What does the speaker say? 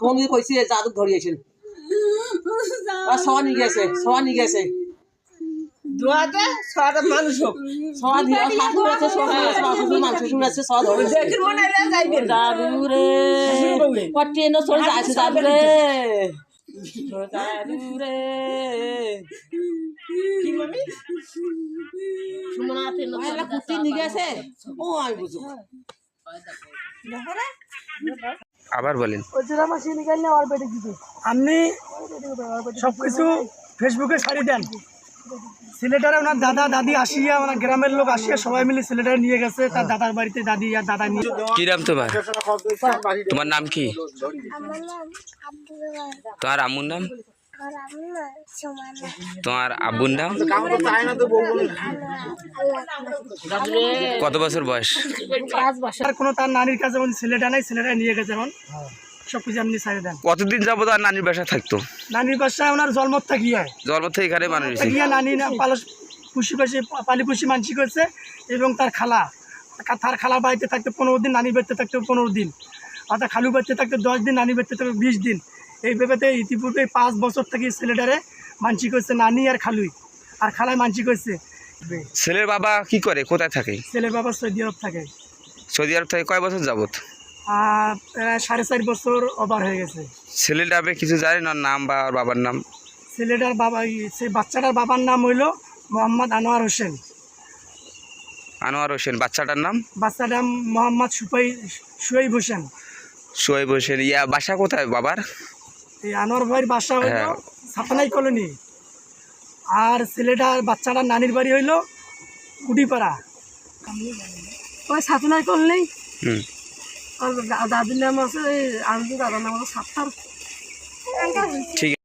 phone দিয়ে কইছি জাদু ধরিয়েছেন সবাই নিয়ে গেছে দুয়াতে সারা মানুষ সবাই দিয়ে শাশুড় আছে শ্বশুর আছে সব ধরে দেখের মনে এলে যাইবে জাদু রে কটিয়ে না চলে যাচ্ছে জাদু রে কি মামি সুমনা তেন না কুটি নিয়ে গেছে ও আমি বুঝো আবার বলেন আপনি সবকিছু ফেসবুকে ছাড়ি দেন সিলেটারে ওনার দাদা দাদি আসিয়া ওনার গ্রামের লোক আসিয়া সবাই মিলে সিলেটারে নিয়ে গেছে তার দাদার বাড়িতে দাদি আর দাদা নিয়ে কি নাম তোমার নাম কি তোমার আম্মুর নাম তোমার আব্বুর নাম কত বছর বয়স আর কোনো তার নানির কাছে যেমন সিলেটা নাই সিলেটারে নিয়ে গেছে এখন সবকিছু আপনি ছাড়ি দেন কতদিন যাবো আর নানির বাসা থাকতো নানির বাসায় ওনার জন্ম থাকি হয় জন্ম থেকে এখানে মানুষ থাকিয়া নানি না পালি পুষি মানসি করছে এবং তার খালা বাড়িতে থাকতে 15 দিন নানি বাড়িতে থাকতে 15 দিন আর তার খালু বাড়িতে থাকতে 10 দিন নানি বাড়িতে থাকতে 20 দিন এই ভেবেতে ইতিপূর্বে 5 বছর থেকে ছেলেটারে মানসি করছে নানি আর খালুই আর খালায় মানসি করছে ছেলের বাবা কি করে কোথায় থাকে ছেলের বাবা সৌদি আরব থাকে সৌদি আরব থেকে কয় বছর যাবত আর প্রায় 4.5 বছর ওভার হয়ে গেছে ছেলেটা আপনি কিছু জানেন ওর নাম বা ওর বাবার নাম ছেলেটার বাবা সেই বাচ্চাটার বাবার নাম হইল মোহাম্মদ আনোয়ার হোসেন বাচ্চাটার নাম বাচ্চাটার মোহাম্মদ সুহাইব হোসেন ইয়া বাসা কোথায় বাবার এই আনোয়ার ভাইয়ের বাসা হইল সাতনাই কলোনি আর ছেলেটার বাচ্চাটার নানির বাড়ি হইল কুটিপাড়া ওই সাতনাই কলোনি আর দাদির নাম আছে আর দাদার নাম হলো সাত্তার ঠিক